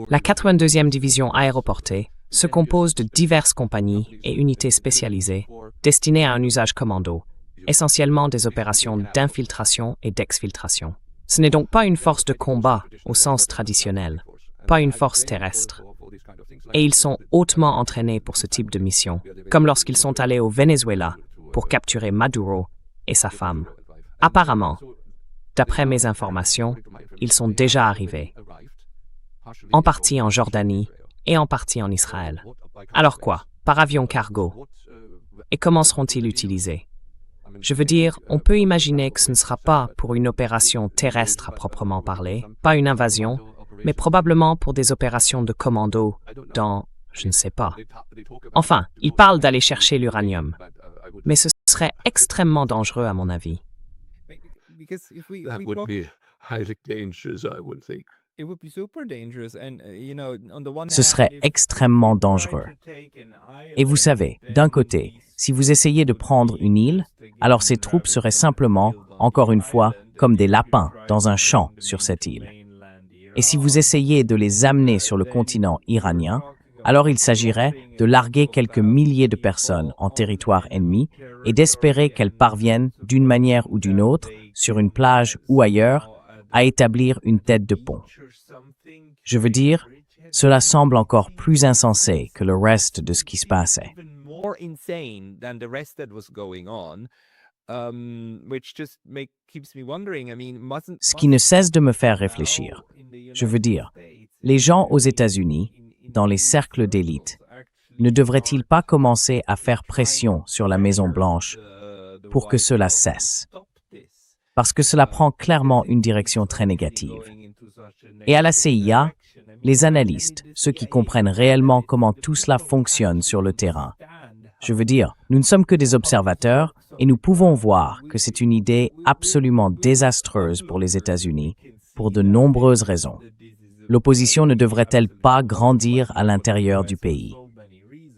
La 82e division aéroportée se compose de diverses compagnies et unités spécialisées destinées à un usage commando, essentiellement des opérations d'infiltration et d'exfiltration. Ce n'est donc pas une force de combat au sens traditionnel, pas une force terrestre. Et ils sont hautement entraînés pour ce type de mission, comme lorsqu'ils sont allés au Venezuela pour capturer Maduro et sa femme. Apparemment, d'après mes informations, ils sont déjà arrivés, en partie en Jordanie et en partie en Israël. Alors quoi? Par avion cargo. Et comment seront-ils utilisés? Je veux dire, on peut imaginer que ce ne sera pas pour une opération terrestre à proprement parler, pas une invasion, mais probablement pour des opérations de commando dans, je ne sais pas. Enfin, ils parlent d'aller chercher l'uranium, mais ce serait extrêmement dangereux à mon avis. Because if we That would talk, be highly dangerous, I would think. it would be super dangerous. And on the one Ce hand, serait if extrêmement we try dangereux. to take an Et vous island, savez, then d'un côté, these si vous essayez de prendre une île, alors ces troupes seraient simplement, encore une fois, comme des lapins dans un champ sur cette île. Et si vous essayez de les amener sur le continent iranien, alors il s'agirait de larguer quelques milliers de personnes en territoire ennemi et d'espérer qu'elles parviennent, d'une manière ou d'une autre, sur une plage ou ailleurs, à établir une tête de pont. Je veux dire, cela semble encore plus insensé que le reste de ce qui se passait. even more insane than the rest that was going on, which just keeps me wondering. I mean, Ce qui ne cesse de me faire réfléchir. Je veux dire, les gens aux États-Unis, dans les cercles d'élite, ne devraient-ils pas commencer à faire pression sur la Maison-Blanche pour que cela cesse? Parce que cela prend clairement une direction très négative. Et à la CIA, les analystes, ceux qui comprennent réellement comment tout cela fonctionne sur le terrain, je veux dire, nous ne sommes que des observateurs et nous pouvons voir que c'est une idée absolument désastreuse pour les États-Unis pour de nombreuses raisons. L'opposition ne devrait-elle pas grandir à l'intérieur du pays?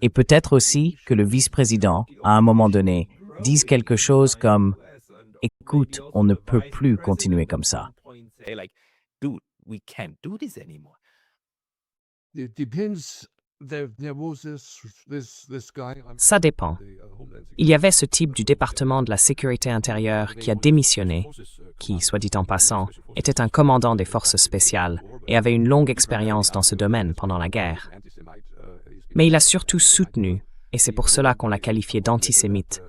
Et peut-être aussi que le vice-président, à un moment donné, dise quelque chose comme « Écoute, on ne peut plus continuer comme ça ». Like, dude, we can't do this anymore. It depends. There was this guy. Ça dépend. Il y avait ce type du département de la sécurité intérieure qui a démissionné, qui, soit dit en passant, était un commandant des forces spéciales et avait une longue expérience dans ce domaine pendant la guerre. Mais il a surtout soutenu, et c'est pour cela qu'on l'a qualifié d'antisémite,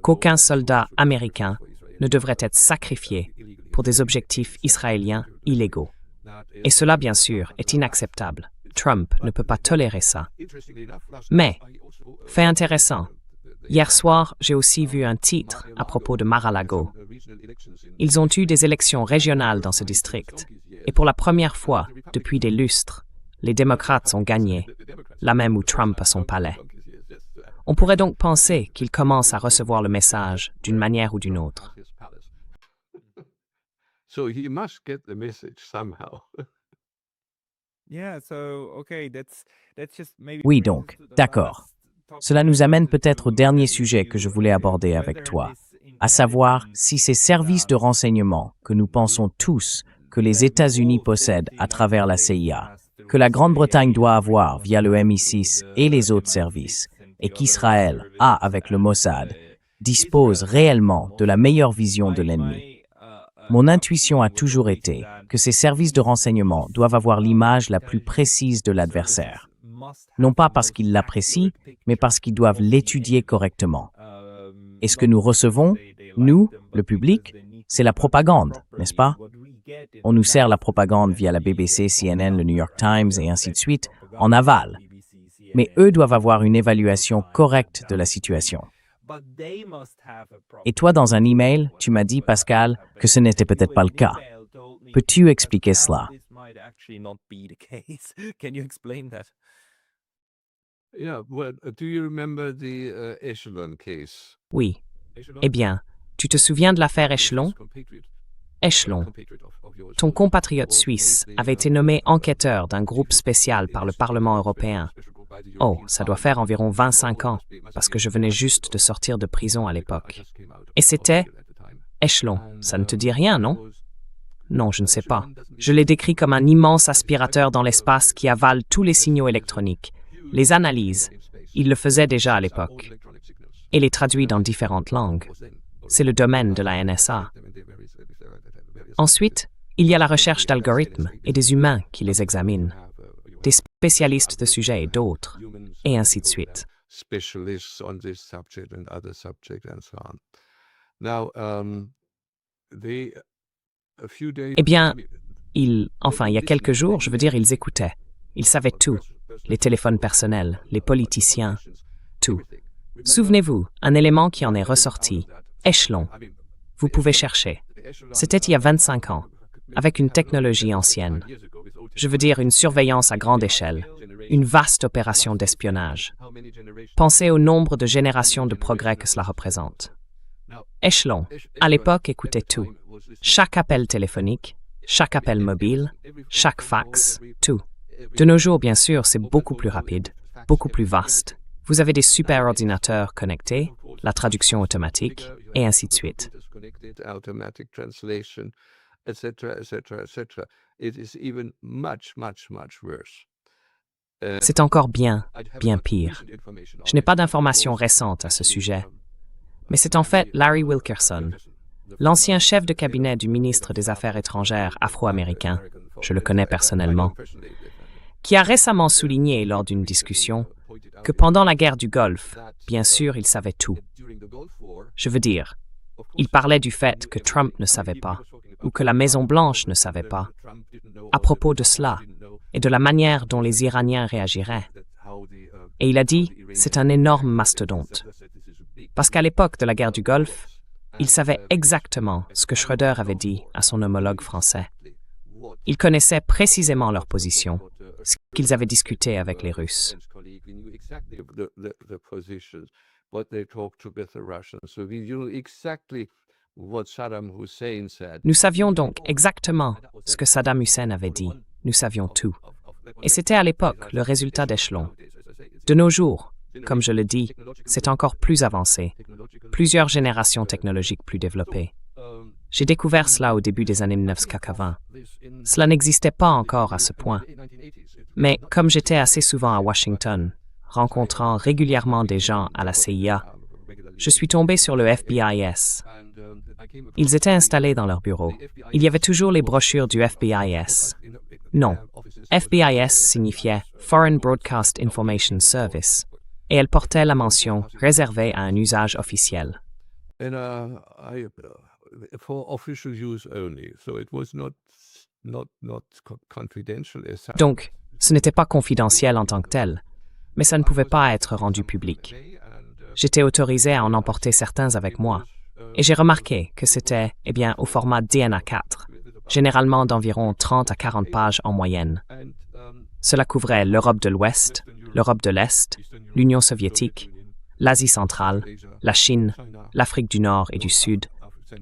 qu'aucun soldat américain ne devrait être sacrifié pour des objectifs israéliens illégaux. Et cela, bien sûr, est inacceptable. Trump ne peut pas tolérer ça. Mais, fait intéressant, hier soir, j'ai aussi vu un titre à propos de Mar-a-Lago. Ils ont eu des élections régionales dans ce district, et pour la première fois depuis des lustres, les démocrates ont gagné, là même où Trump a son palais. On pourrait donc penser qu'il commence à recevoir le message d'une manière ou d'une autre. So he must get the message somehow. Yeah, so okay, that's just maybe Oui brings us donc, to the d'accord. last topic. Cela nous amène peut-être au dernier sujet que je voulais aborder avec toi, à savoir si ces services de renseignement que nous pensons tous que les États-Unis possèdent à travers la CIA, que la Grande-Bretagne doit avoir via le MI6 et les autres services, et qu'Israël a avec le Mossad, disposent réellement de la meilleure vision de l'ennemi. Mon intuition a toujours été que ces services de renseignement doivent avoir l'image la plus précise de l'adversaire, non pas parce qu'ils l'apprécient, mais parce qu'ils doivent l'étudier correctement. Et ce que nous recevons, nous, le public, c'est la propagande, n'est-ce pas? On nous sert la propagande via la BBC, CNN, le New York Times et ainsi de suite, en aval. Mais eux doivent avoir une évaluation correcte de la situation. Et toi, dans un email, tu m'as dit, Pascal, que ce n'était peut-être pas le cas. Peux-tu expliquer cela? Yeah, well, do you remember the Echelon case? Oui. Eh bien, tu te souviens de l'affaire Échelon? Échelon, ton compatriote suisse, avait été nommé enquêteur d'un groupe spécial par le Parlement européen. Oh, ça doit faire environ 25 ans, parce que je venais juste de sortir de prison à l'époque. Et c'était Échelon. Ça ne te dit rien, non? Non, je ne sais pas. Je l'ai décrit comme un immense aspirateur dans l'espace qui avale tous les signaux électroniques, les analyse. Il le faisait déjà à l'époque. Et les traduit dans différentes langues. c'est le domaine de la NSA. Ensuite, il y a la recherche d'algorithmes et des humains qui les examinent, des spécialistes de sujets et d'autres, et ainsi de suite. Specialists on this subject and other subject and so on. Now, a few days. Eh bien, il y a quelques jours, ils écoutaient. Ils savaient tout. Les téléphones personnels, les politiciens, tout. Souvenez-vous, un élément qui en est ressorti, échelon. Vous pouvez chercher. C'était il y a 25 ans, avec une technologie ancienne. Je veux dire une surveillance à grande échelle, une vaste opération d'espionnage. Pensez au nombre de générations de progrès que cela représente. Échelon, à l'époque, écoutait tout. Chaque appel téléphonique, chaque appel mobile, chaque fax, tout. De nos jours, bien sûr, c'est beaucoup plus rapide, beaucoup plus vaste. Vous avez des super ordinateurs connectés, la traduction automatique, et ainsi de suite. Automatic translation, etc., etc., etc. It is even much worse. C'est encore bien pire. Je n'ai pas d'informations récentes à ce sujet, mais c'est en fait Larry Wilkerson, l'ancien chef de cabinet du ministre des Affaires étrangères afro-américain, je le connais personnellement, qui a récemment souligné lors d'une discussion que pendant la guerre du Golfe, bien sûr, il savait tout. Je veux dire, il parlait du fait que Trump ne savait pas, ou que la Maison-Blanche ne savait pas, à propos de cela et de la manière dont les Iraniens réagiraient. Et il a dit, c'est un énorme mastodonte. Parce qu'à l'époque de la guerre du Golfe, il savait exactement ce que Schröder avait dit à son homologue français. Il connaissait précisément leur position, ce qu'ils avaient discuté avec les Russes. Nous savions donc exactement ce que Saddam Hussein avait dit. Nous savions tout. Et c'était à l'époque le résultat d'échelon. De nos jours, comme je le dis, c'est encore plus avancé. Plusieurs générations technologiques plus développées. J'ai découvert cela au début des années 1980. Cela n'existait pas encore à ce point. Mais comme j'étais assez souvent à Washington, rencontrant régulièrement des gens à la CIA, je suis tombé sur le FBIS. Ils étaient installés dans leur bureau. Il y avait toujours les brochures du FBIS. Non, FBIS signifiait Foreign Broadcast Information Service, et elle portait la mention réservée à un usage officiel. Donc, ce n'était pas confidentiel en tant que tel, mais ça ne pouvait pas être rendu public. J'étais autorisé à en emporter certains avec moi, et j'ai remarqué que c'était, au format DNA4, généralement d'environ 30 à 40 pages en moyenne. Cela couvrait l'Europe de l'Ouest, l'Europe de l'Est, l'Union soviétique, l'Asie centrale, la Chine, l'Afrique du Nord et du Sud,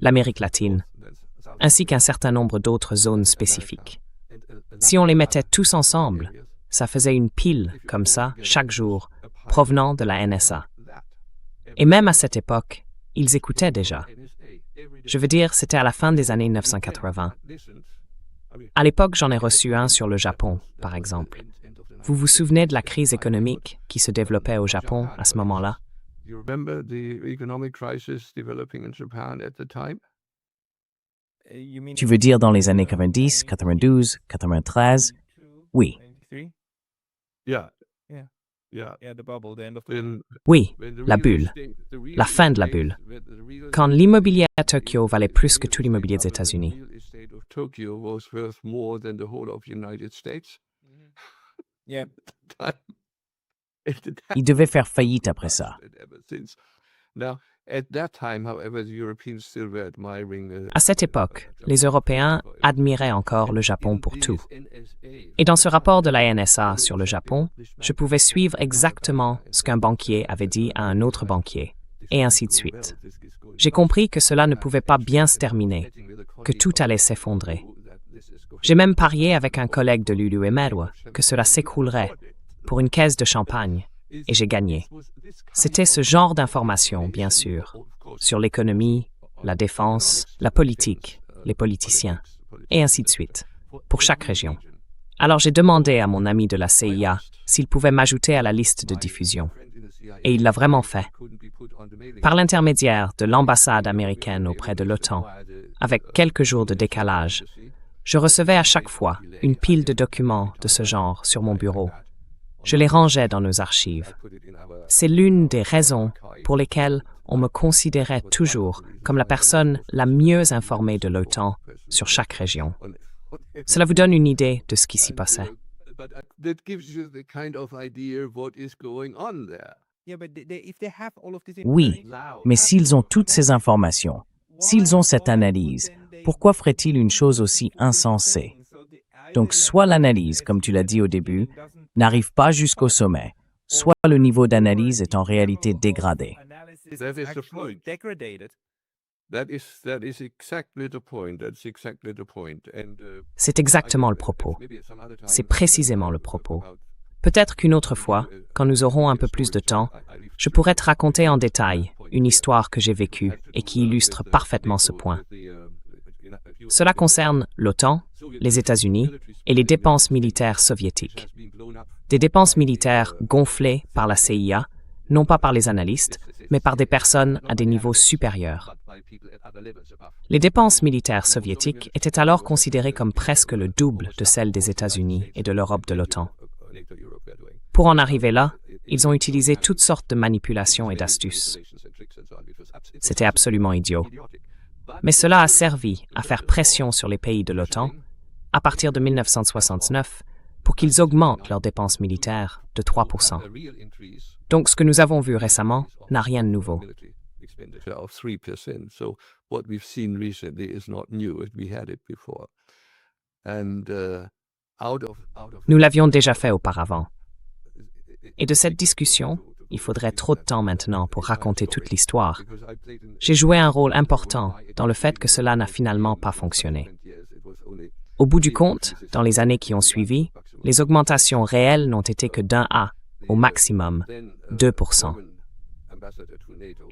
l'Amérique latine, ainsi qu'un certain nombre d'autres zones spécifiques. Si on les mettait tous ensemble, ça faisait une pile, comme ça, chaque jour, provenant de la NSA. Et même à cette époque, ils écoutaient déjà. Je veux dire, c'était à la fin des années 1980. À l'époque, j'en ai reçu un sur le Japon, par exemple. Vous vous souvenez de la crise économique qui se développait au Japon à ce moment-là? Tu veux dire dans les années 90, 92, 93? Oui. Oui, la bulle. La fin de la bulle. Quand l'immobilier à Tokyo valait plus que tout l'immobilier des États-Unis. Il devait faire faillite après ça. À cette époque, les Européens admiraient encore le Japon pour tout. Et dans ce rapport de la NSA sur le Japon, je pouvais suivre exactement ce qu'un banquier avait dit à un autre banquier, et ainsi de suite. J'ai compris que cela ne pouvait pas bien se terminer, que tout allait s'effondrer. J'ai même parié avec un collègue de Lulu et Merwa que cela s'écroulerait pour une caisse de champagne, et j'ai gagné. C'était ce genre d'informations, bien sûr, sur l'économie, la défense, la politique, les politiciens, et ainsi de suite, pour chaque région. Alors j'ai demandé à mon ami de la CIA s'il pouvait m'ajouter à la liste de diffusion. et il l'a vraiment fait. Par l'intermédiaire de l'ambassade américaine auprès de l'OTAN, avec quelques jours de décalage, je recevais à chaque fois une pile de documents de ce genre sur mon bureau. Je les rangeais dans nos archives. C'est l'une des raisons pour lesquelles on me considérait toujours comme la personne la mieux informée de l'OTAN sur chaque région. Cela vous donne une idée de ce qui s'y passait. Oui, mais s'ils ont toutes ces informations, s'ils ont cette analyse, pourquoi ferait-il une chose aussi insensée? Donc soit l'analyse, comme tu l'as dit au début, n'arrive pas jusqu'au sommet, soit le niveau d'analyse est en réalité dégradé. C'est exactement le propos. C'est précisément le propos. Peut-être qu'une autre fois, quand nous aurons un peu plus de temps, je pourrais te raconter en détail une histoire que j'ai vécue et qui illustre parfaitement ce point. Cela concerne l'OTAN, les États-Unis et les dépenses militaires soviétiques. Des dépenses militaires gonflées par la CIA, non pas par les analystes, mais par des personnes à des niveaux supérieurs. Les dépenses militaires soviétiques étaient alors considérées comme presque le double de celles des États-Unis et de l'Europe de l'OTAN. Pour en arriver là, ils ont utilisé toutes sortes de manipulations et d'astuces. C'était absolument idiot. Mais cela a servi à faire pression sur les pays de l'OTAN, à partir de 1969, pour qu'ils augmentent leurs dépenses militaires de 3%. Donc ce que nous avons vu récemment n'a rien de nouveau. Nous l'avions déjà fait auparavant. Et de cette discussion, il faudrait trop de temps maintenant pour raconter toute l'histoire. J'ai joué un rôle important dans le fait que cela n'a finalement pas fonctionné. Au bout du compte, dans les années qui ont suivi, les augmentations réelles n'ont été que d'1 à, au maximum, 2%.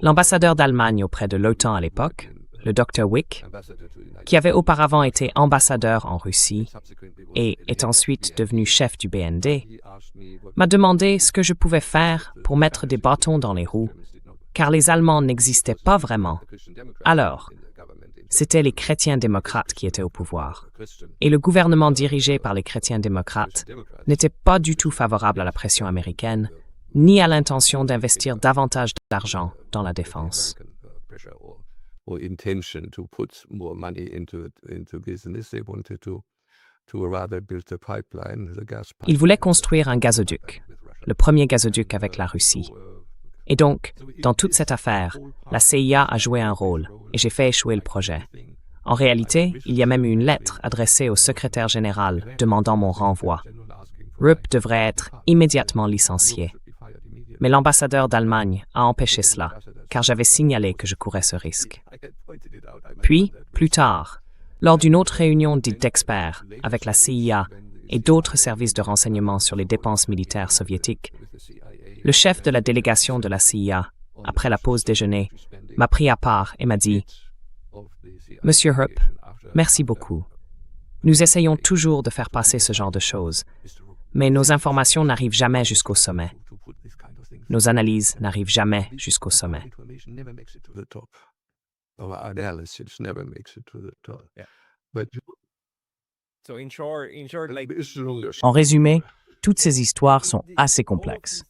L'ambassadeur d'Allemagne auprès de l'OTAN à l'époque, le Dr. Wick, qui avait auparavant été ambassadeur en Russie et est ensuite devenu chef du BND, m'a demandé ce que je pouvais faire pour mettre des bâtons dans les roues, car les Allemands n'existaient pas vraiment. Alors, c'étaient les chrétiens démocrates qui étaient au pouvoir. Et le gouvernement dirigé par les chrétiens démocrates n'était pas du tout favorable à la pression américaine, ni à l'intention d'investir davantage d'argent dans la défense. Ils voulaient construire un gazoduc, le premier gazoduc avec la Russie. Et donc, dans toute cette affaire, la CIA a joué un rôle et j'ai fait échouer le projet. En réalité, il y a même eu une lettre adressée au secrétaire général demandant mon renvoi. Rupp devrait être immédiatement licencié. Mais l'ambassadeur d'Allemagne a empêché cela, car j'avais signalé que je courais ce risque. Puis, plus tard, lors d'une autre réunion dite d'experts avec la CIA et d'autres services de renseignement sur les dépenses militaires soviétiques, le chef de la délégation de la CIA, après la pause déjeuner, m'a pris à part et m'a dit « Monsieur Rupp, merci beaucoup. Nous essayons toujours de faire passer ce genre de choses, mais nos informations n'arrivent jamais jusqu'au sommet. Nos analyses n'arrivent jamais jusqu'au sommet. » En résumé, toutes ces histoires sont assez complexes.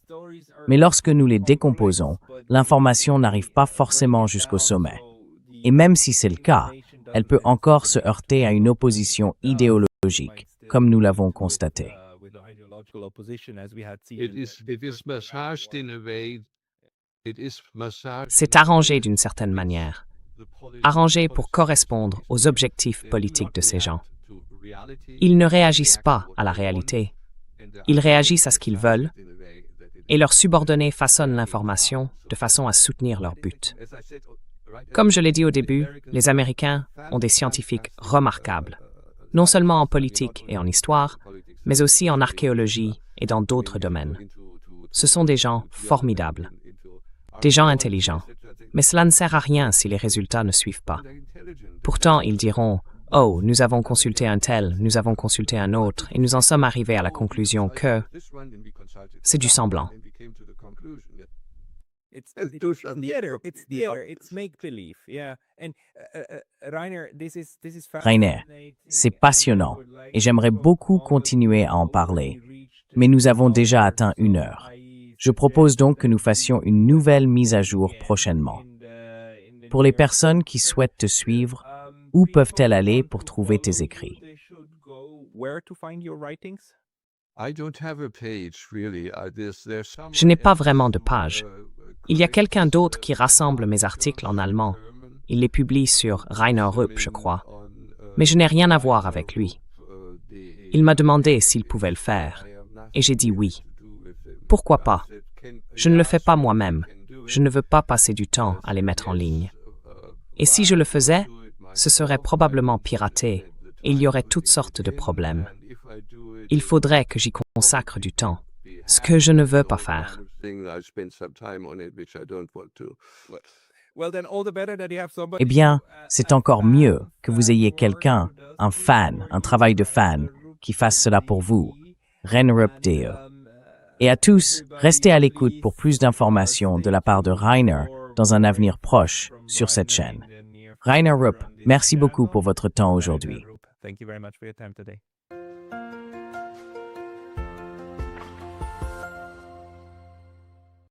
Mais lorsque nous les décomposons, l'information n'arrive pas forcément jusqu'au sommet. Et même si c'est le cas, elle peut encore se heurter à une opposition idéologique, comme nous l'avons constaté. C'est arrangé d'une certaine manière, arrangé pour correspondre aux objectifs politiques de ces gens. Ils ne réagissent pas à la réalité. Ils réagissent à ce qu'ils veulent et leurs subordonnés façonnent l'information de façon à soutenir leur but. Comme je l'ai dit au début, les Américains ont des scientifiques remarquables, non seulement en politique et en histoire, mais aussi en archéologie et dans d'autres domaines. Ce sont des gens formidables, des gens intelligents, mais cela ne sert à rien si les résultats ne suivent pas. Pourtant, ils diront « Oh, nous avons consulté un tel, nous avons consulté un autre, et nous en sommes arrivés à la conclusion que… » C'est du semblant. It's do something. theater. It's theater. It's make believe. Yeah. And Rainer, this is Rainer, c'est passionnant et j'aimerais beaucoup continuer à en parler, mais nous avons déjà atteint 1 heure. Je propose donc que nous fassions une nouvelle mise à jour prochainement. Pour les personnes qui souhaitent te suivre, où peuvent-elles aller pour trouver tes écrits? Je n'ai pas vraiment de page. Il y a quelqu'un d'autre qui rassemble mes articles en allemand. Il les publie sur Rainer Rupp, je crois. Mais je n'ai rien à voir avec lui. Il m'a demandé s'il pouvait le faire, et j'ai dit oui. Pourquoi pas? Je ne le fais pas moi-même. Je ne veux pas passer du temps à les mettre en ligne. Et si je le faisais, ce serait probablement piraté, et il y aurait toutes sortes de problèmes. Il faudrait que j'y consacre du temps, ce que je ne veux pas faire. Eh bien, c'est encore mieux que vous ayez quelqu'un, un fan, un travail de fan, qui fasse cela pour vous. Rainer Rupp DE. Et à tous, restez à l'écoute pour plus d'informations de la part de Rainer dans un avenir proche sur cette chaîne. Rainer Rupp, merci beaucoup pour votre temps aujourd'hui. Thank you very much for your time today.